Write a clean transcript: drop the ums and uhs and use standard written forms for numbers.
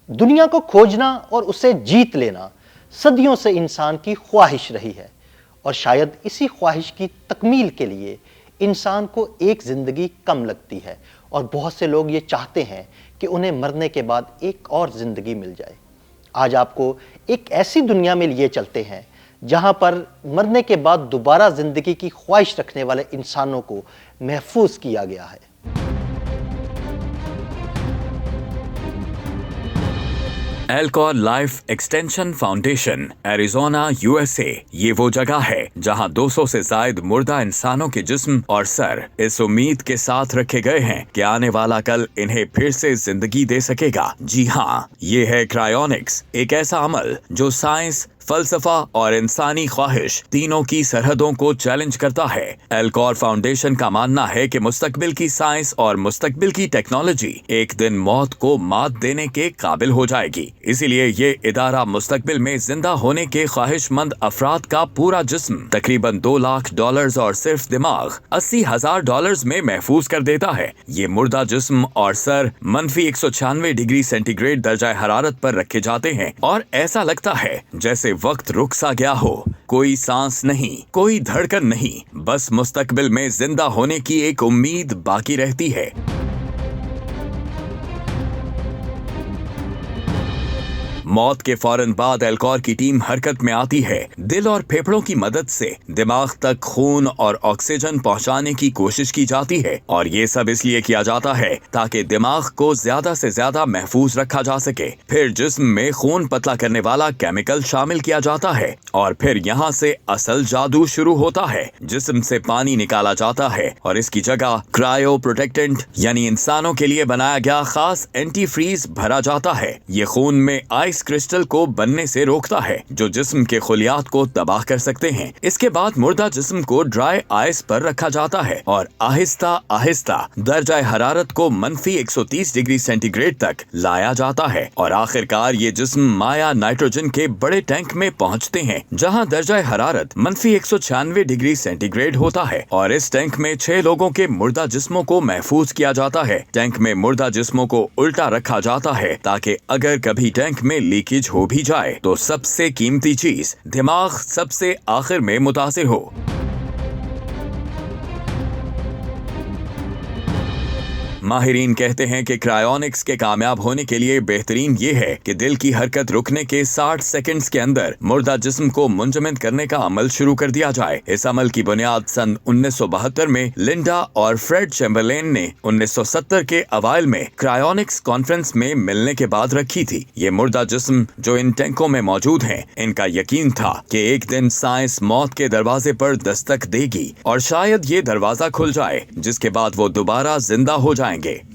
دنیا کو کھوجنا اور اسے جیت لینا صدیوں سے انسان کی خواہش رہی ہے، اور شاید اسی خواہش کی تکمیل کے لیے انسان کو ایک زندگی کم لگتی ہے، اور بہت سے لوگ یہ چاہتے ہیں کہ انہیں مرنے کے بعد ایک اور زندگی مل جائے۔ آج آپ کو ایک ایسی دنیا میں لیے چلتے ہیں جہاں پر مرنے کے بعد دوبارہ زندگی کی خواہش رکھنے والے انسانوں کو محفوظ کیا گیا ہے۔ Alcor life extension foundation Arizona USA یہ وہ جگہ ہے جہاں 200 سے زائد مردہ انسانوں کے جسم اور سر اس امید کے ساتھ رکھے گئے ہیں کہ آنے والا کل انہیں پھر سے زندگی دے سکے گا۔ جی ہاں، یہ ہے کرائیونکس، ایک ایسا عمل جو سائنس، فلسفہ اور انسانی خواہش تینوں کی سرحدوں کو چیلنج کرتا ہے۔ ایلکور فاؤنڈیشن کا ماننا ہے کہ مستقبل کی سائنس اور مستقبل کی ٹیکنالوجی ایک دن موت کو مات دینے کے قابل ہو جائے گی، اسی لیے یہ ادارہ مستقبل میں زندہ ہونے کے خواہش مند افراد کا پورا جسم تقریباً $2 لاکھ اور صرف دماغ $80,000 میں محفوظ کر دیتا ہے۔ یہ مردہ جسم اور سر -196 ڈگری سینٹی گریڈ درجہ حرارت پر رکھے جاتے ہیں، اور ایسا لگتا ہے جیسے وقت رک سا گیا ہو۔ کوئی سانس نہیں، کوئی دھڑکن نہیں، بس مستقبل میں زندہ ہونے کی ایک امید باقی رہتی ہے۔ موت کے فوراً بعد ایلکور کی ٹیم حرکت میں آتی ہے، دل اور پھیپھڑوں کی مدد سے دماغ تک خون اور آکسیجن پہنچانے کی کوشش کی جاتی ہے، اور یہ سب اس لیے کیا جاتا ہے تاکہ دماغ کو زیادہ سے زیادہ محفوظ رکھا جا سکے۔ پھر جسم میں خون پتلا کرنے والا کیمیکل شامل کیا جاتا ہے، اور پھر یہاں سے اصل جادو شروع ہوتا ہے۔ جسم سے پانی نکالا جاتا ہے اور اس کی جگہ کرائیو پروٹیکٹنٹ یعنی انسانوں کے لیے بنایا گیا خاص اینٹی فریز بھرا جاتا ہے۔ یہ خون میں آئس کرسٹل کو بننے سے روکتا ہے جو جسم کے خلیات کو تباہ کر سکتے ہیں۔ اس کے بعد مردہ جسم کو ڈرائی آئس پر رکھا جاتا ہے اور آہستہ آہستہ درجہ حرارت کو -130 ڈگری سینٹی گریڈ تک لایا جاتا ہے، اور آخر کار یہ جسم مائع نائٹروجن کے بڑے ٹینک میں پہنچتے ہیں جہاں درجہ حرارت -196 ڈگری سینٹی گریڈ ہوتا ہے، اور اس ٹینک میں 6 لوگوں کے مردہ جسموں کو محفوظ کیا جاتا ہے۔ ٹینک میں مردہ جسموں کو الٹا رکھا جاتا ہے تاکہ اگر کبھی ٹینک میں لیکیج ہو بھی جائے تو سب سے قیمتی چیز دماغ سب سے آخر میں متاثر ہو۔ ماہرین کہتے ہیں کہ کرائیونکس کے کامیاب ہونے کے لیے بہترین یہ ہے کہ دل کی حرکت رکنے کے 60 سیکنڈز کے اندر مردہ جسم کو منجمد کرنے کا عمل شروع کر دیا جائے۔ اس عمل کی بنیاد سن 1972 میں لنڈا اور فریڈ چیمبرلین نے 1970 کے اوائل میں کرائیونکس کانفرنس میں ملنے کے بعد رکھی تھی۔ یہ مردہ جسم جو ان ٹینکوں میں موجود ہیں، ان کا یقین تھا کہ ایک دن سائنس موت کے دروازے پر دستک دے گی، اور شاید یہ دروازہ کھل جائے جس کے بعد وہ دوبارہ زندہ ہو جائیں گے۔